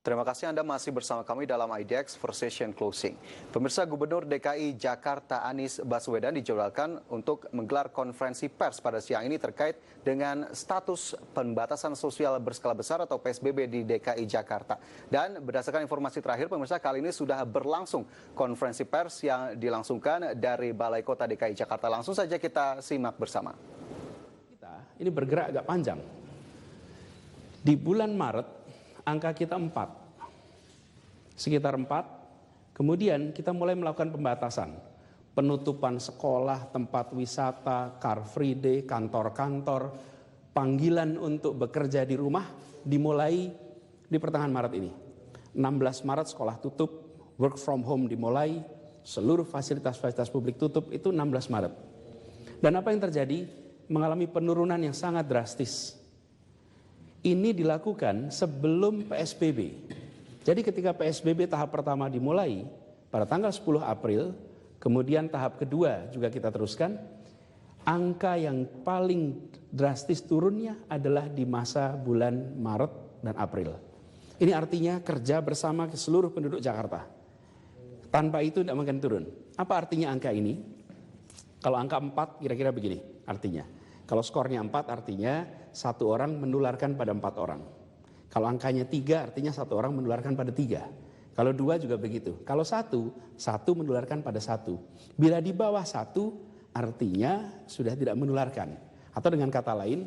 Terima kasih Anda masih bersama kami dalam IDX First Session Closing. Pemirsa, Gubernur DKI Jakarta Anies Baswedan dijadwalkan untuk menggelar konferensi pers pada siang ini terkait dengan status pembatasan sosial berskala besar atau PSBB di DKI Jakarta. Dan berdasarkan informasi terakhir, pemirsa, kali ini sudah berlangsung konferensi pers yang dilangsungkan dari Balai Kota DKI Jakarta. Langsung saja kita simak bersama. Ini bergerak agak panjang. Di bulan Maret, angka kita 4, sekitar 4, kemudian kita mulai melakukan pembatasan, penutupan sekolah, tempat wisata, car free day, kantor-kantor, panggilan untuk bekerja di rumah dimulai di pertengahan Maret ini. 16 Maret sekolah tutup, work from home dimulai, seluruh fasilitas-fasilitas publik tutup, itu 16 Maret. Dan apa yang terjadi? Mengalami penurunan yang sangat drastis. Ini dilakukan sebelum PSBB. Jadi ketika PSBB tahap pertama dimulai pada tanggal 10 April, kemudian tahap kedua juga kita teruskan, angka yang paling drastis turunnya adalah di masa bulan Maret dan April. Ini artinya kerja bersama seluruh penduduk Jakarta. Tanpa itu tidak mungkin turun. Apa artinya angka ini? Kalau angka 4 kira-kira begini artinya. Kalau skornya 4 artinya satu orang menularkan pada 4 orang. Kalau angkanya 3 artinya satu orang menularkan pada 3. Kalau 2 juga begitu. Kalau 1 menularkan pada 1. Bila di bawah 1 artinya sudah tidak menularkan. Atau dengan kata lain,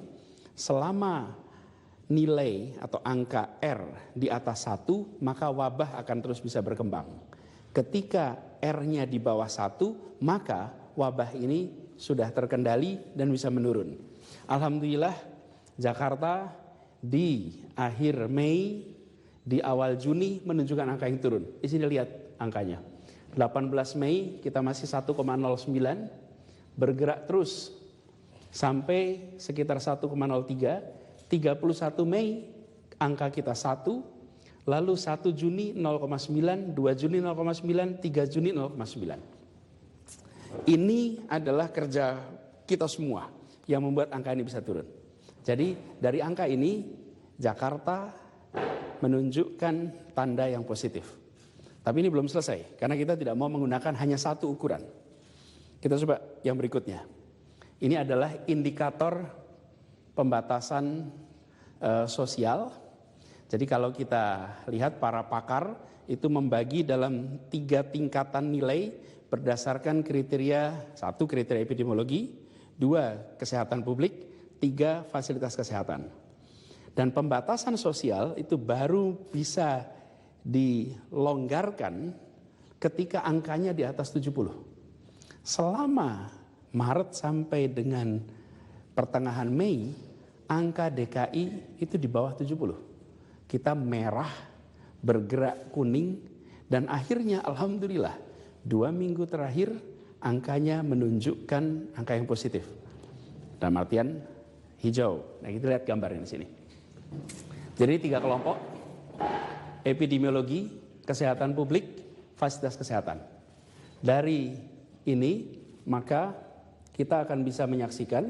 selama nilai atau angka R di atas 1 maka wabah akan terus bisa berkembang. Ketika R-nya di bawah 1 maka wabah ini sudah terkendali dan bisa menurun. Alhamdulillah Jakarta di akhir Mei, di awal Juni menunjukkan angka yang turun. Di sini lihat angkanya. 18 Mei kita masih 1,09, bergerak terus sampai sekitar 1,03. 31 Mei angka kita 1, lalu 1 Juni 0,9, 2 Juni 0,9, 3 Juni 0,9. Ini adalah kerja kita semua yang membuat angka ini bisa turun. Jadi dari angka ini Jakarta menunjukkan tanda yang positif. Tapi ini belum selesai karena kita tidak mau menggunakan hanya satu ukuran. Kita coba yang berikutnya. Ini adalah indikator pembatasan sosial. Jadi kalau kita lihat para pakar itu membagi dalam 3 tingkatan nilai berdasarkan kriteria, 1 kriteria epidemiologi, 2 kesehatan publik, 3 fasilitas kesehatan. Dan pembatasan sosial itu baru bisa dilonggarkan ketika angkanya di atas 70. Selama Maret sampai dengan pertengahan Mei, angka DKI itu di bawah 70. Kita merah, bergerak kuning, dan akhirnya alhamdulillah 2 minggu terakhir angkanya menunjukkan angka yang positif. Dalam artian hijau. Nah, kita lihat gambarnya di sini. Jadi 3 kelompok: epidemiologi, kesehatan publik, fasilitas kesehatan. Dari ini maka kita akan bisa menyaksikan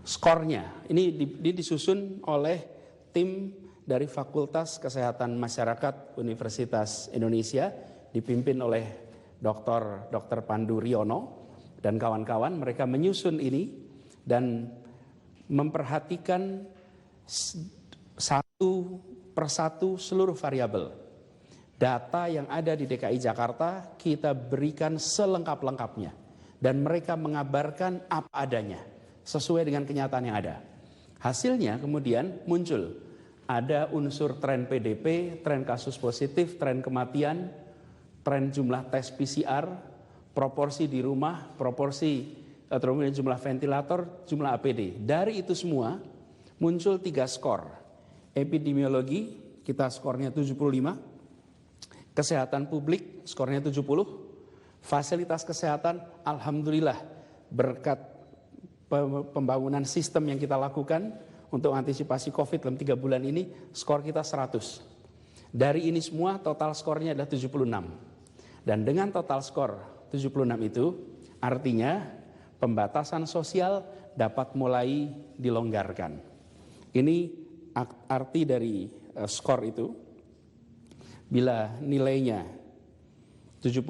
skornya. Ini disusun oleh tim dari Fakultas Kesehatan Masyarakat Universitas Indonesia dipimpin oleh Dr. Pandu Riono dan kawan-kawan. Mereka menyusun ini dan memperhatikan satu persatu seluruh variabel. Data yang ada di DKI Jakarta kita berikan selengkap-lengkapnya dan mereka mengabarkan apa adanya sesuai dengan kenyataan yang ada. Hasilnya kemudian muncul ada unsur tren PDP, tren kasus positif, tren kematian, tren jumlah tes PCR, proporsi di rumah, proporsi jumlah ventilator, jumlah APD. Dari itu semua muncul 3 skor. Epidemiologi kita skornya 75, kesehatan publik skornya 70, fasilitas kesehatan alhamdulillah berkat pembangunan sistem yang kita lakukan untuk antisipasi COVID dalam 3 bulan ini, skor kita 100. Dari ini semua total skornya adalah 76. Dan dengan total skor 76 itu artinya pembatasan sosial dapat mulai dilonggarkan. Ini arti dari skor itu, bila nilainya 70,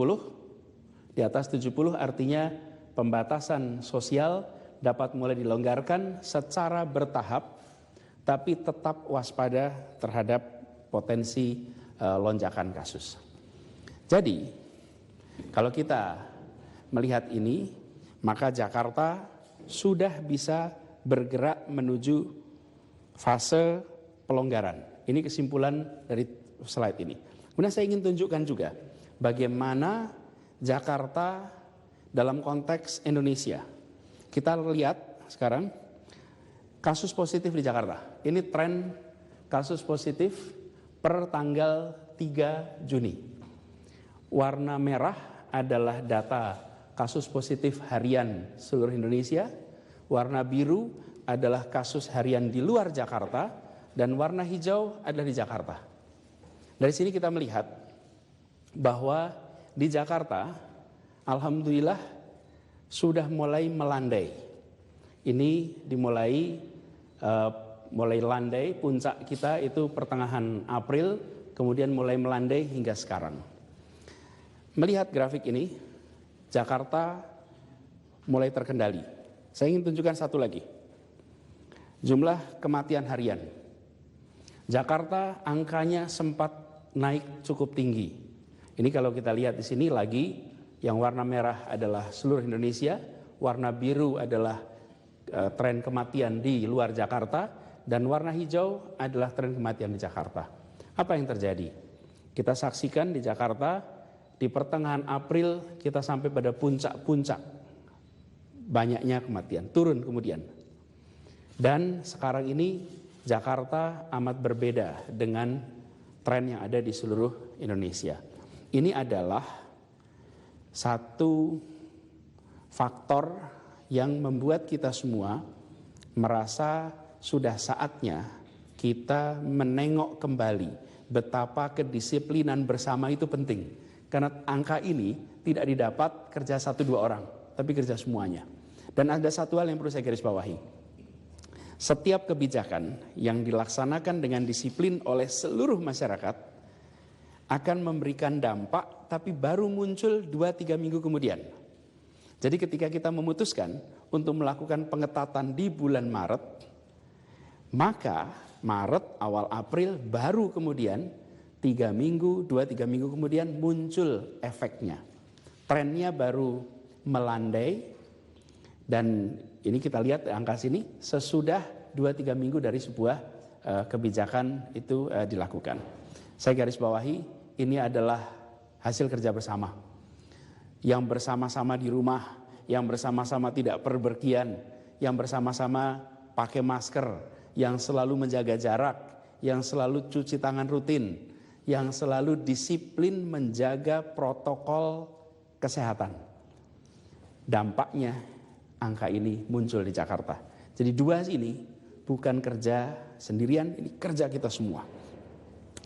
di atas 70 artinya pembatasan sosial dapat mulai dilonggarkan secara bertahap, tapi tetap waspada terhadap potensi lonjakan kasus. Jadi, kalau kita melihat ini, maka Jakarta sudah bisa bergerak menuju fase pelonggaran. Ini kesimpulan dari slide ini. Kemudian saya ingin tunjukkan juga bagaimana Jakarta dalam konteks Indonesia. Kita lihat sekarang kasus positif di Jakarta. Ini tren kasus positif per tanggal 3 Juni. Warna merah adalah data kasus positif harian seluruh Indonesia. Warna biru adalah kasus harian di luar Jakarta. Dan warna hijau adalah di Jakarta. Dari sini kita melihat bahwa di Jakarta, alhamdulillah sudah mulai melandai. Ini dimulai mulai landai, puncak kita itu pertengahan April, kemudian mulai melandai hingga sekarang. Melihat grafik ini, Jakarta mulai terkendali. Saya ingin tunjukkan satu lagi. Jumlah kematian harian. Jakarta angkanya sempat naik cukup tinggi. Ini kalau kita lihat di sini lagi, yang warna merah adalah seluruh Indonesia, warna biru adalah tren kematian di luar Jakarta, dan warna hijau adalah tren kematian di Jakarta. Apa yang terjadi? Kita saksikan di Jakarta, di pertengahan April kita sampai pada puncak-puncak banyaknya kematian, turun kemudian. Dan sekarang ini Jakarta amat berbeda dengan tren yang ada di seluruh Indonesia. Ini adalah satu faktor yang membuat kita semua merasa sudah saatnya kita menengok kembali betapa kedisiplinan bersama itu penting. Karena angka ini tidak didapat kerja 1-2 orang, tapi kerja semuanya. Dan ada satu hal yang perlu saya garis bawahi. Setiap kebijakan yang dilaksanakan dengan disiplin oleh seluruh masyarakat akan memberikan dampak, tapi baru muncul 2-3 minggu kemudian. Jadi ketika kita memutuskan untuk melakukan pengetatan di bulan Maret, maka Maret awal April baru kemudian 2-3 minggu kemudian muncul efeknya. Trennya baru melandai, dan ini kita lihat angka sini sesudah 2-3 minggu dari sebuah kebijakan itu dilakukan. Saya garis bawahi, ini adalah hasil kerja bersama. Yang bersama-sama di rumah, yang bersama-sama tidak perbergian, yang bersama-sama pakai masker, yang selalu menjaga jarak, yang selalu cuci tangan rutin, yang selalu disiplin menjaga protokol kesehatan. Dampaknya angka ini muncul di Jakarta. Jadi 2 ini bukan kerja sendirian, ini kerja kita semua.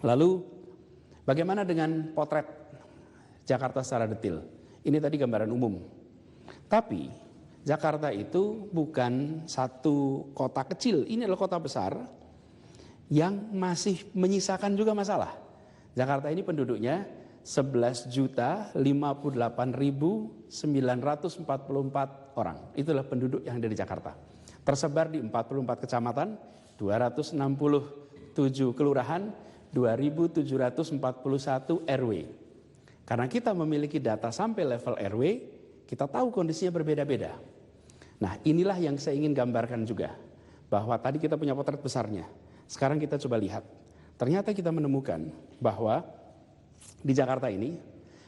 Lalu bagaimana dengan potret Jakarta secara detail? Ini tadi gambaran umum. Tapi Jakarta itu bukan satu kota kecil, ini adalah kota besar yang masih menyisakan juga masalah. Jakarta ini penduduknya 11.058.944 orang. Itulah penduduk yang ada di Jakarta. Tersebar di 44 kecamatan, 267 kelurahan, 2.741 RW. Karena kita memiliki data sampai level RW, kita tahu kondisinya berbeda-beda. Nah, inilah yang saya ingin gambarkan juga. Bahwa tadi kita punya potret besarnya. Sekarang kita coba lihat. Ternyata kita menemukan bahwa di Jakarta ini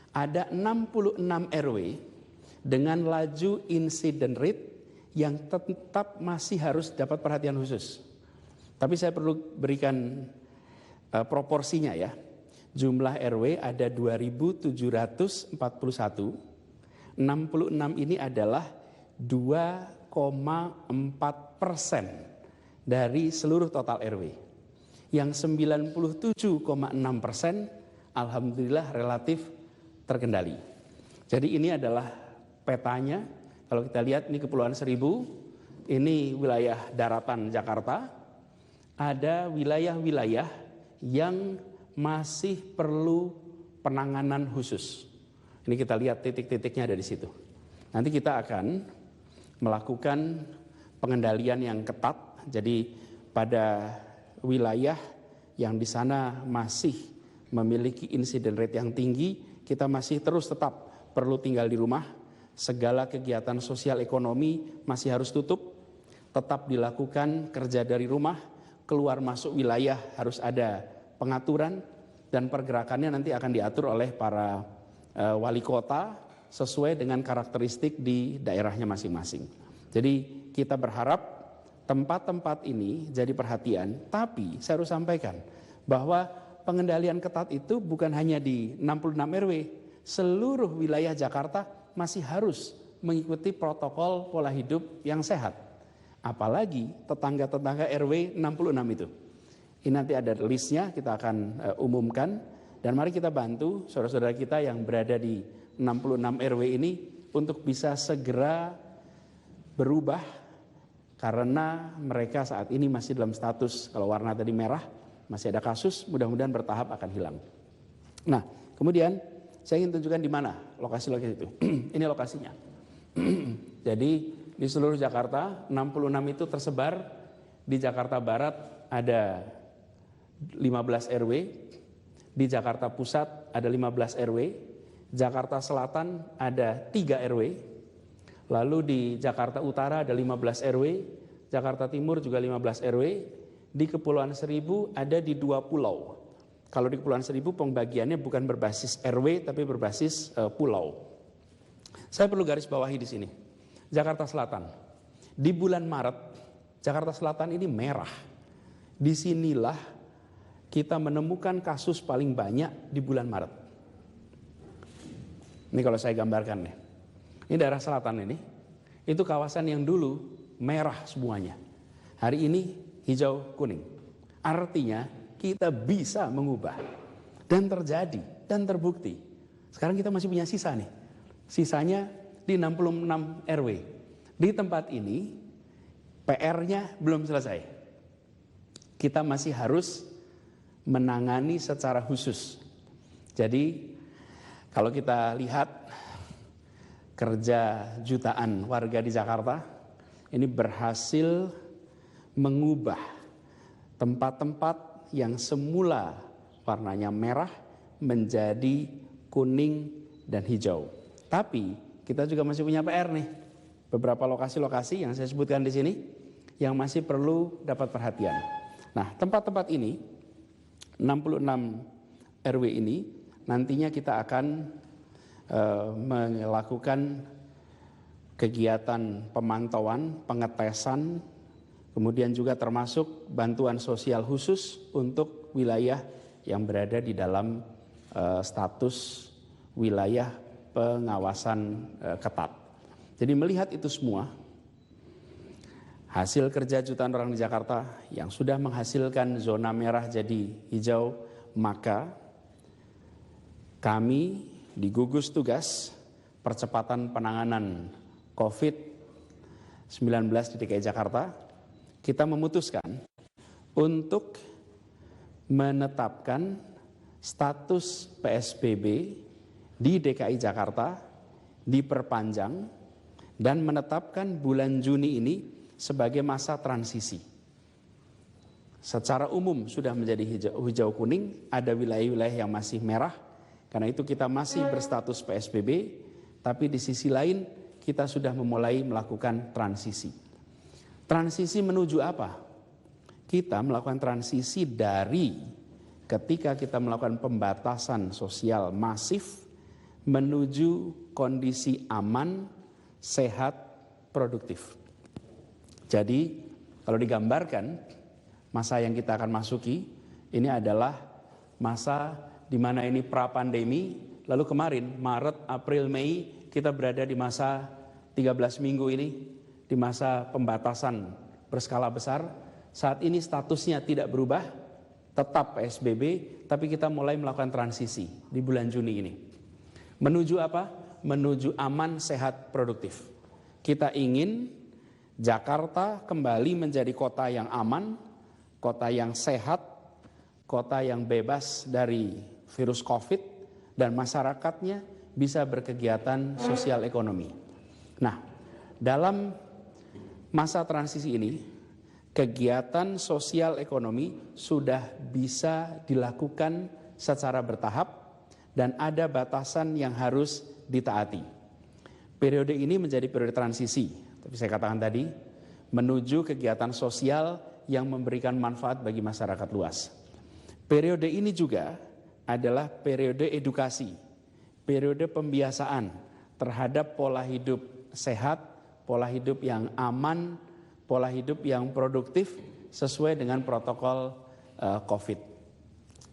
ada 66 RW dengan laju incident rate yang tetap masih harus dapat perhatian khusus. Tapi saya perlu berikan proporsinya ya. Jumlah RW ada 2.741, 66 ini adalah 2,4% dari seluruh total RW. Yang 97,6% alhamdulillah relatif terkendali. Jadi ini adalah petanya. Kalau kita lihat ini Kepulauan Seribu, ini wilayah daratan Jakarta. Ada wilayah-wilayah yang masih perlu penanganan khusus. Ini kita lihat titik-titiknya ada di situ. Nanti kita akan melakukan pengendalian yang ketat. Jadi pada wilayah yang di sana masih memiliki insiden rate yang tinggi, kita masih terus tetap perlu tinggal di rumah. Segala kegiatan sosial ekonomi masih harus tutup. Tetap dilakukan kerja dari rumah, keluar masuk wilayah harus ada pengaturan, dan pergerakannya nanti akan diatur oleh para wali kota sesuai dengan karakteristik di daerahnya masing-masing. Jadi kita berharap tempat-tempat ini jadi perhatian, tapi saya harus sampaikan bahwa pengendalian ketat itu bukan hanya di 66 RW, seluruh wilayah Jakarta masih harus mengikuti protokol pola hidup yang sehat. Apalagi tetangga-tetangga RW 66 itu. Ini nanti ada listnya, kita akan umumkan. Dan mari kita bantu saudara-saudara kita yang berada di 66 RW ini untuk bisa segera berubah. Karena mereka saat ini masih dalam status, kalau warna tadi merah, masih ada kasus, mudah-mudahan bertahap akan hilang. Nah, kemudian saya ingin tunjukkan di mana lokasi-lokasi itu. Ini lokasinya. Jadi di seluruh Jakarta, 66 itu tersebar. Di Jakarta Barat ada 15 RW, di Jakarta Pusat ada 15 RW, Jakarta Selatan ada 3 RW, lalu di Jakarta Utara ada 15 RW, Jakarta Timur juga 15 RW, di Kepulauan Seribu ada di 2 pulau. Kalau di Kepulauan Seribu pembagiannya bukan berbasis RW tapi berbasis pulau. Saya perlu garis bawahi di sini. Jakarta Selatan. Di bulan Maret, Jakarta Selatan ini merah. Disinilah kita menemukan kasus paling banyak di bulan Maret. Ini kalau saya gambarkan nih. Ini daerah selatan ini. Itu kawasan yang dulu merah semuanya. Hari ini hijau kuning. Artinya kita bisa mengubah. Dan terjadi dan terbukti. Sekarang kita masih punya sisa nih. Sisanya di 66 RW. Di tempat ini PR-nya belum selesai. Kita masih harus menangani secara khusus. Jadi kalau kita lihat kerja jutaan warga di Jakarta ini berhasil mengubah tempat-tempat yang semula warnanya merah menjadi kuning dan hijau. Tapi kita juga masih punya PR nih. Beberapa lokasi-lokasi yang saya sebutkan di sini yang masih perlu dapat perhatian. Nah, tempat-tempat ini 66 RW ini nantinya kita akan melakukan kegiatan pemantauan, pengetesan, kemudian juga termasuk bantuan sosial khusus untuk wilayah yang berada di dalam status wilayah pengawasan ketat. Jadi melihat itu semua, hasil kerja jutaan orang di Jakarta yang sudah menghasilkan zona merah jadi hijau, maka kami di gugus tugas percepatan penanganan COVID-19 di DKI Jakarta, kita memutuskan untuk menetapkan status PSBB di DKI Jakarta diperpanjang dan menetapkan bulan Juni ini sebagai masa transisi. Secara umum sudah menjadi hijau kuning, ada wilayah-wilayah yang masih merah, karena itu kita masih berstatus PSBB, tapi di sisi lain kita sudah memulai melakukan transisi. Transisi menuju apa? Kita melakukan transisi dari ketika kita melakukan pembatasan sosial masif menuju kondisi aman, sehat, produktif. Jadi kalau digambarkan masa yang kita akan masuki ini adalah masa di mana ini pra-pandemi, lalu kemarin Maret, April, Mei kita berada di masa 13 minggu ini, di masa pembatasan berskala besar. Saat ini statusnya tidak berubah, tetap PSBB, tapi kita mulai melakukan transisi di bulan Juni ini. Menuju apa? Menuju aman, sehat, produktif. Kita ingin Jakarta kembali menjadi kota yang aman, kota yang sehat, kota yang bebas dari virus COVID dan masyarakatnya bisa berkegiatan sosial ekonomi. Nah, dalam masa transisi ini, kegiatan sosial ekonomi sudah bisa dilakukan secara bertahap dan ada batasan yang harus ditaati. Periode ini menjadi periode transisi, tapi saya katakan tadi, menuju kegiatan sosial yang memberikan manfaat bagi masyarakat luas. Periode ini juga adalah periode edukasi, periode pembiasaan terhadap pola hidup sehat, pola hidup yang aman, pola hidup yang produktif sesuai dengan protokol COVID.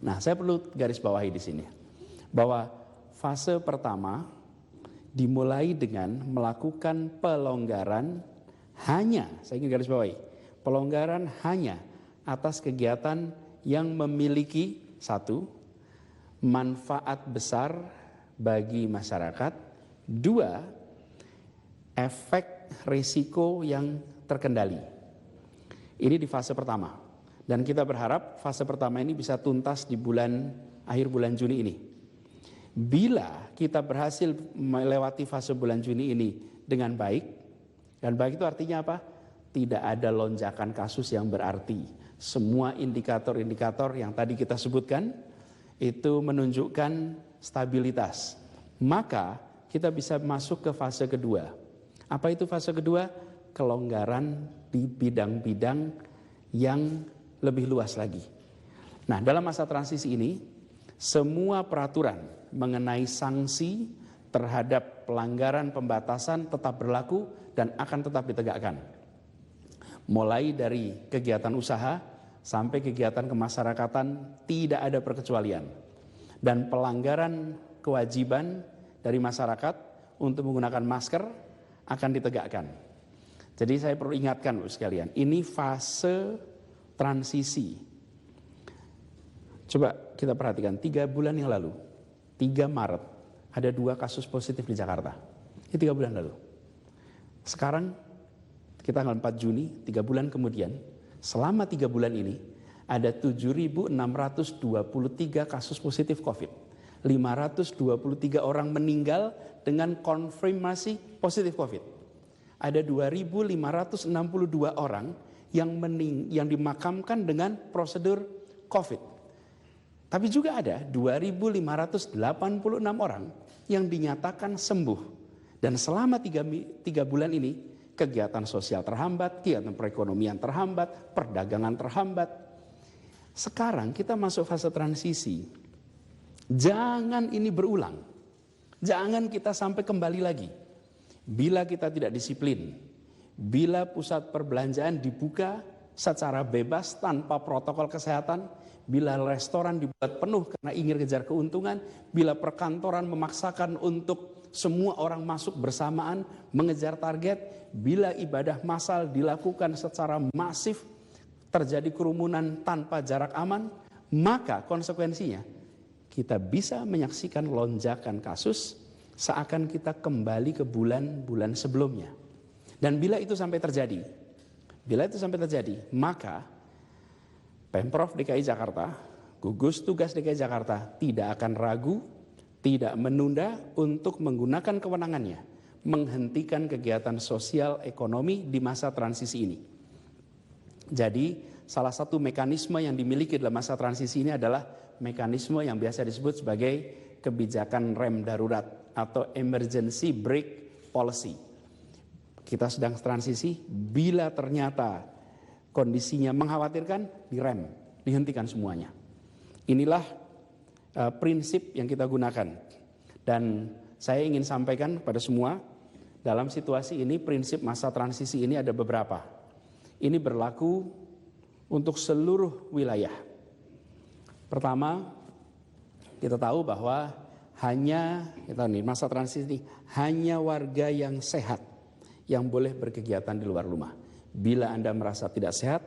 Nah, saya perlu garis bawahi di sini bahwa fase pertama dimulai dengan melakukan pelonggaran hanya, saya ingin garis bawahi, pelonggaran hanya atas kegiatan yang memiliki satu, manfaat besar bagi masyarakat, dua, efek risiko yang terkendali. Ini di fase pertama. Dan kita berharap fase pertama ini bisa tuntas di akhir bulan Juni ini. Bila kita berhasil melewati fase bulan Juni ini dengan baik, dan baik itu artinya apa? Tidak ada lonjakan kasus yang berarti. Semua indikator-indikator yang tadi kita sebutkan itu menunjukkan stabilitas. Maka kita bisa masuk ke fase kedua. Apa itu fase kedua? Kelonggaran di bidang-bidang yang lebih luas lagi. Nah, dalam masa transisi ini, semua peraturan mengenai sanksi terhadap pelanggaran pembatasan tetap berlaku dan akan tetap ditegakkan. Mulai dari kegiatan usaha sampai kegiatan kemasyarakatan tidak ada perkecualian. Dan pelanggaran kewajiban dari masyarakat untuk menggunakan masker akan ditegakkan. Jadi saya perlu ingatkan Bapak sekalian, ini fase transisi. Coba kita perhatikan 3 bulan yang lalu, 3 Maret, ada 2 kasus positif di Jakarta. Ini 3 bulan lalu. Sekarang kita tanggal 4 Juni, 3 bulan kemudian, selama 3 bulan ini ada 7.623 kasus positif COVID. 523 orang meninggal dengan konfirmasi positif COVID. Ada 2.562 orang yang dimakamkan dengan prosedur COVID. Tapi juga ada 2.586 orang yang dinyatakan sembuh. Dan selama 3 bulan ini, kegiatan sosial terhambat, kegiatan perekonomian terhambat, perdagangan terhambat. Sekarang kita masuk fase transisi. Jangan ini berulang. Jangan kita sampai kembali lagi. Bila kita tidak disiplin, bila pusat perbelanjaan dibuka secara bebas tanpa protokol kesehatan, bila restoran dibuat penuh karena ingin kejar keuntungan, bila perkantoran memaksakan untuk semua orang masuk bersamaan mengejar target, bila ibadah massal dilakukan secara masif, terjadi kerumunan tanpa jarak aman, maka konsekuensinya kita bisa menyaksikan lonjakan kasus seakan kita kembali ke bulan-bulan sebelumnya. Dan bila itu sampai terjadi, maka Pemprov DKI Jakarta, gugus tugas DKI Jakarta tidak akan ragu, tidak menunda untuk menggunakan kewenangannya, menghentikan kegiatan sosial ekonomi di masa transisi ini. Jadi salah satu mekanisme yang dimiliki dalam masa transisi ini adalah mekanisme yang biasa disebut sebagai kebijakan rem darurat atau emergency brake policy. Kita sedang transisi, bila ternyata kondisinya mengkhawatirkan, direm, dihentikan semuanya. Inilah prinsip yang kita gunakan. Dan saya ingin sampaikan kepada semua, dalam situasi ini prinsip masa transisi ini ada beberapa. Ini berlaku untuk seluruh wilayah. Pertama, kita tahu bahwa masa transisi ini hanya warga yang sehat yang boleh berkegiatan di luar rumah. Bila Anda merasa tidak sehat,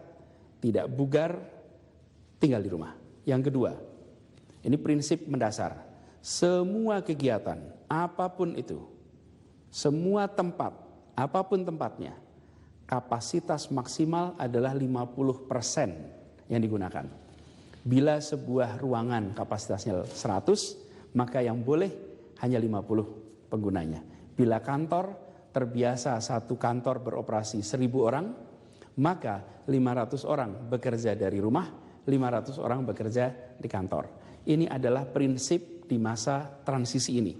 tidak bugar, tinggal di rumah. Yang kedua, ini prinsip mendasar. Semua kegiatan, apapun itu, semua tempat, apapun tempatnya, kapasitas maksimal adalah 50% yang digunakan. Bila sebuah ruangan kapasitasnya 100, maka yang boleh hanya 50 penggunanya. Bila kantor terbiasa satu kantor beroperasi 1.000 orang, maka 500 orang bekerja dari rumah, 500 orang bekerja di kantor. Ini adalah prinsip di masa transisi ini.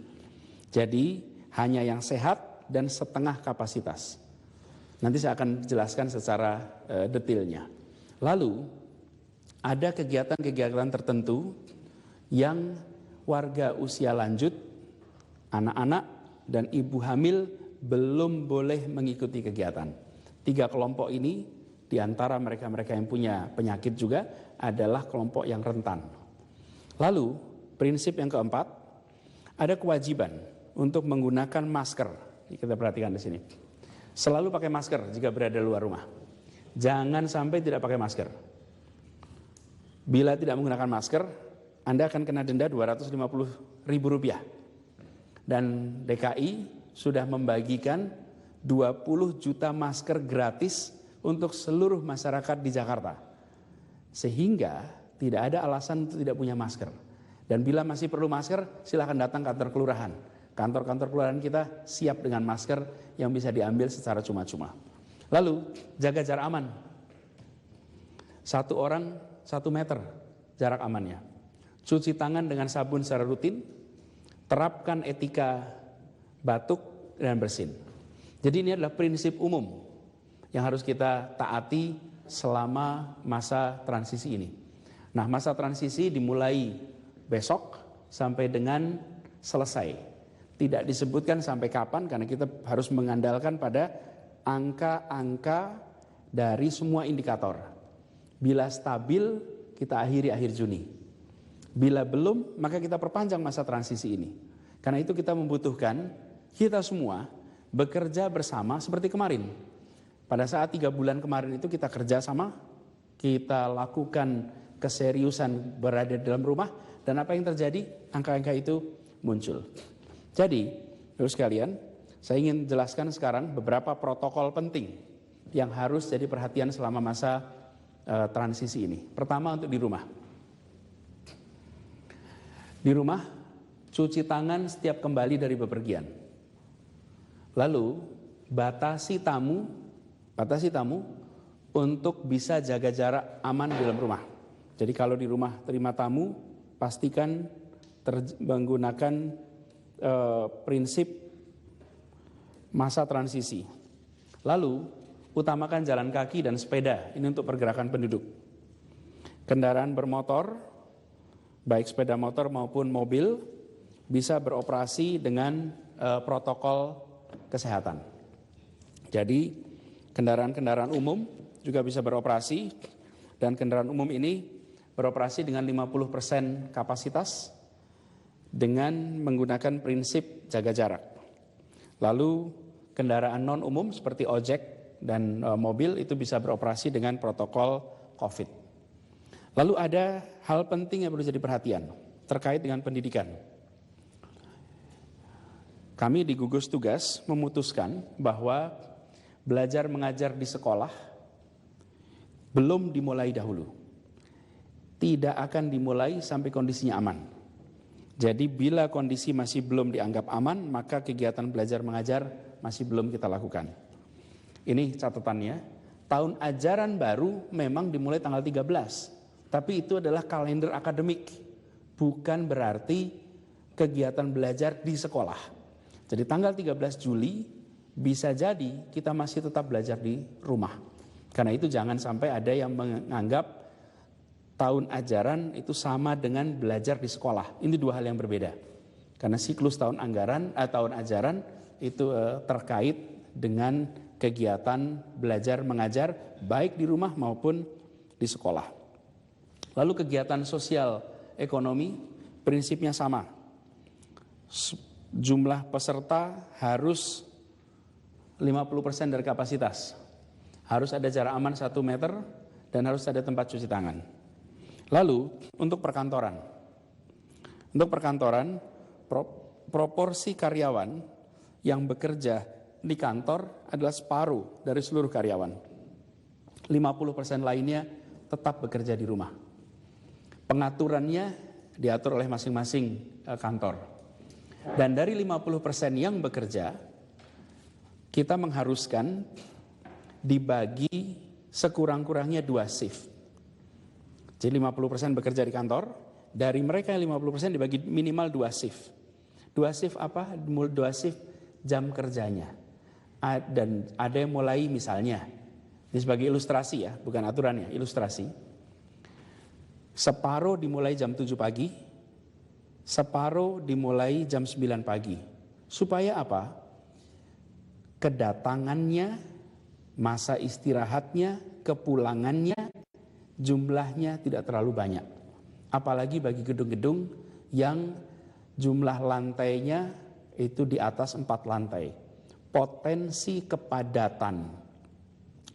Jadi hanya yang sehat dan setengah kapasitas. Nanti saya akan jelaskan secara detailnya. Lalu ada kegiatan-kegiatan tertentu yang warga usia lanjut, anak-anak dan ibu hamil belum boleh mengikuti kegiatan. 3 kelompok ini di antara mereka-mereka yang punya penyakit juga adalah kelompok yang rentan. Lalu prinsip yang keempat, ada kewajiban untuk menggunakan masker. Kita perhatikan di sini. Selalu pakai masker jika berada luar rumah. Jangan sampai tidak pakai masker. Bila tidak menggunakan masker, Anda akan kena denda Rp250.000. Dan DKI sudah membagikan 20 juta masker gratis untuk seluruh masyarakat di Jakarta. Sehingga tidak ada alasan untuk tidak punya masker. Dan bila masih perlu masker, silakan datang kantor kelurahan. Kantor-kantor kelurahan kita siap dengan masker yang bisa diambil secara cuma-cuma. Lalu, jaga jarak aman. 1 orang 1 meter jarak amannya. Cuci tangan dengan sabun secara rutin. Terapkan etika batuk dan bersin. Jadi ini adalah prinsip umum yang harus kita taati selama masa transisi ini. Nah, masa transisi dimulai besok sampai dengan selesai. Tidak disebutkan sampai kapan karena kita harus mengandalkan pada angka-angka dari semua indikator. Bila stabil, kita akhiri akhir Juni. Bila belum, maka kita perpanjang masa transisi ini. Karena itu kita membutuhkan kita semua bekerja bersama seperti kemarin. Pada saat 3 bulan kemarin itu kita kerja sama, kita lakukan keseriusan berada di dalam rumah, dan apa yang terjadi? Angka-angka itu muncul. Jadi, terus sekalian, saya ingin jelaskan sekarang beberapa protokol penting yang harus jadi perhatian selama masa transisi ini. Pertama, untuk di rumah. Di rumah, cuci tangan setiap kembali dari bepergian. Lalu, batasi tamu untuk bisa jaga jarak aman di dalam rumah. Jadi kalau di rumah terima tamu, pastikan menggunakan prinsip masa transisi. Lalu, utamakan jalan kaki dan sepeda, ini untuk pergerakan penduduk. Kendaraan bermotor, baik sepeda motor maupun mobil, bisa beroperasi dengan protokol kesehatan. Jadi kendaraan-kendaraan umum juga bisa beroperasi, dan kendaraan umum ini beroperasi dengan 50% kapasitas dengan menggunakan prinsip jaga jarak. Lalu kendaraan non umum seperti ojek dan mobil itu bisa beroperasi dengan protokol COVID. Lalu ada hal penting yang perlu jadi perhatian terkait dengan pendidikan. Kami di gugus tugas memutuskan bahwa belajar mengajar di sekolah belum dimulai dahulu. Tidak akan dimulai sampai kondisinya aman. Jadi bila kondisi masih belum dianggap aman, maka kegiatan belajar mengajar masih belum kita lakukan. Ini catatannya, tahun ajaran baru memang dimulai tanggal 13, tapi itu adalah kalender akademik, bukan berarti kegiatan belajar di sekolah. Jadi tanggal 13 Juli bisa jadi kita masih tetap belajar di rumah. Karena itu jangan sampai ada yang menganggap tahun ajaran itu sama dengan belajar di sekolah. Ini 2 hal yang berbeda. Karena siklus tahun ajaran itu terkait dengan kegiatan belajar mengajar baik di rumah maupun di sekolah. Lalu kegiatan sosial ekonomi prinsipnya sama. Jumlah peserta harus 50% dari kapasitas. Harus ada jarak aman 1 meter dan harus ada tempat cuci tangan. Lalu untuk perkantoran. Untuk perkantoran, proporsi karyawan yang bekerja di kantor adalah separuh dari seluruh karyawan. 50% lainnya tetap bekerja di rumah. Pengaturannya diatur oleh masing-masing kantor. Dan dari 50% yang bekerja, kita mengharuskan dibagi sekurang-kurangnya 2 shift. Jadi 50% bekerja di kantor, dari mereka yang 50% dibagi minimal 2 shift. 2 shift apa? 2 shift jam kerjanya. Dan ada yang mulai misalnya, ini sebagai ilustrasi ya, bukan aturannya, ilustrasi. Separuh dimulai jam 7 pagi, separuh dimulai jam 9 pagi. Supaya apa? Kedatangannya, masa istirahatnya, kepulangannya, jumlahnya tidak terlalu banyak. Apalagi bagi gedung-gedung yang jumlah lantainya itu di atas 4 lantai. Potensi kepadatan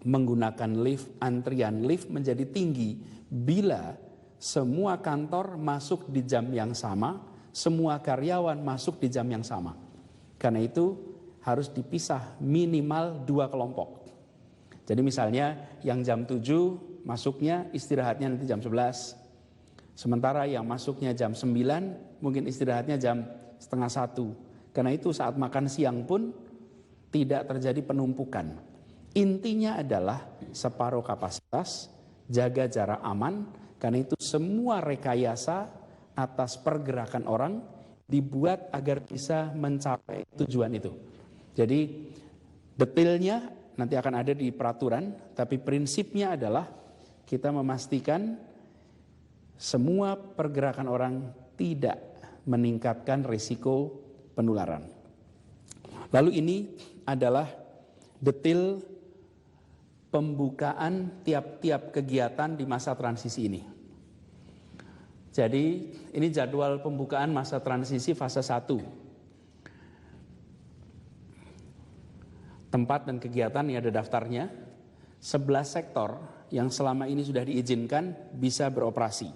menggunakan lift, antrian lift menjadi tinggi bila semua kantor masuk di jam yang sama, semua karyawan masuk di jam yang sama. Karena itu harus dipisah minimal 2 kelompok. Jadi misalnya yang jam 7 masuknya istirahatnya nanti jam 11. Sementara yang masuknya jam 9 mungkin istirahatnya jam setengah 1. Karena itu saat makan siang pun tidak terjadi penumpukan. Intinya adalah separuh kapasitas, jaga jarak aman. Karena itu semua rekayasa atas pergerakan orang dibuat agar bisa mencapai tujuan itu. Jadi detailnya nanti akan ada di peraturan, tapi prinsipnya adalah kita memastikan semua pergerakan orang tidak meningkatkan risiko penularan. Lalu ini adalah detail pembukaan tiap-tiap kegiatan di masa transisi ini. Jadi ini jadwal pembukaan masa transisi fase 1. Tempat dan kegiatan ini ada daftarnya. 11 sektor yang selama ini sudah diizinkan bisa beroperasi.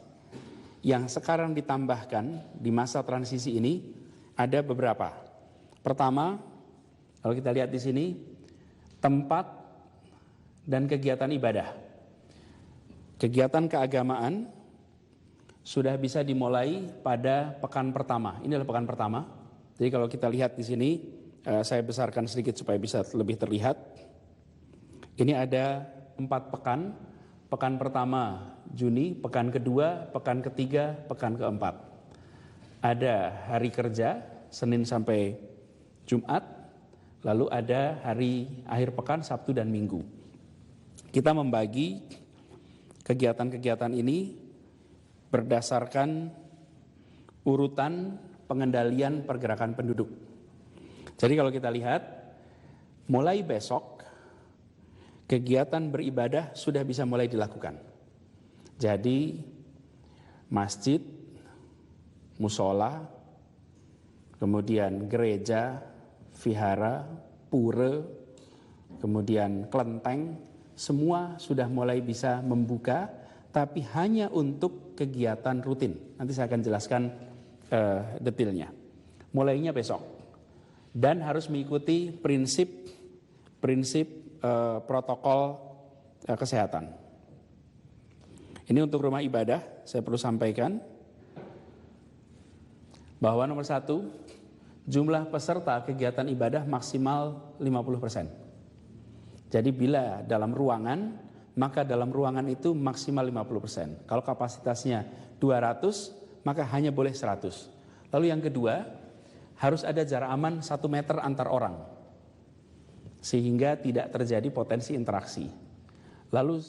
Yang sekarang ditambahkan di masa transisi ini ada beberapa. Pertama, kalau kita lihat di sini, tempat dan kegiatan ibadah. Kegiatan keagamaan sudah bisa dimulai pada pekan pertama. Ini adalah pekan pertama. Jadi kalau kita lihat di sini, saya besarkan sedikit supaya bisa lebih terlihat. Ini ada 4 pekan. Pekan pertama Juni, pekan kedua, pekan ketiga, pekan keempat. Ada hari kerja, Senin sampai Jumat. Lalu ada hari akhir pekan, Sabtu dan Minggu. Kita membagi kegiatan-kegiatan ini berdasarkan urutan pengendalian pergerakan penduduk. Jadi kalau kita lihat, mulai besok kegiatan beribadah sudah bisa mulai dilakukan. Jadi masjid, musola, kemudian gereja, vihara, pura, kemudian kelenteng, semua sudah mulai bisa membuka, tapi hanya untuk kegiatan rutin. Nanti saya akan jelaskan detailnya. Mulainya besok. Dan harus mengikuti prinsip protokol kesehatan. Ini untuk rumah ibadah, saya perlu sampaikan bahwa nomor 1, jumlah peserta kegiatan ibadah maksimal 50%. Jadi bila dalam ruangan, maka dalam ruangan itu maksimal 50%. Kalau kapasitasnya 200, maka hanya boleh 100. Lalu yang kedua, harus ada jarak aman 1 meter antar orang, sehingga tidak terjadi potensi interaksi. Lalu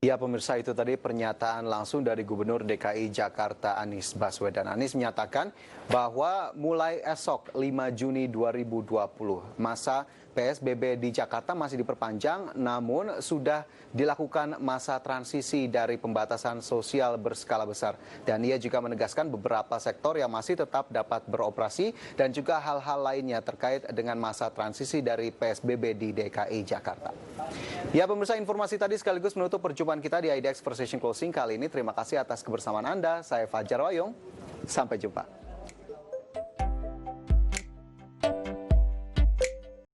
ya pemirsa, itu tadi pernyataan langsung dari Gubernur DKI Jakarta Anies Baswedan. Anies menyatakan bahwa mulai esok 5 Juni 2020 masa PSBB di Jakarta masih diperpanjang, namun sudah dilakukan masa transisi dari pembatasan sosial berskala besar. Dan ia juga menegaskan beberapa sektor yang masih tetap dapat beroperasi dan juga hal-hal lainnya terkait dengan masa transisi dari PSBB di DKI Jakarta. Ya pemirsa, informasi tadi sekaligus menutup perjumpaan kita di IDX Precision Closing kali ini. Terima kasih atas kebersamaan Anda. Saya Fajar Wayung. Sampai jumpa.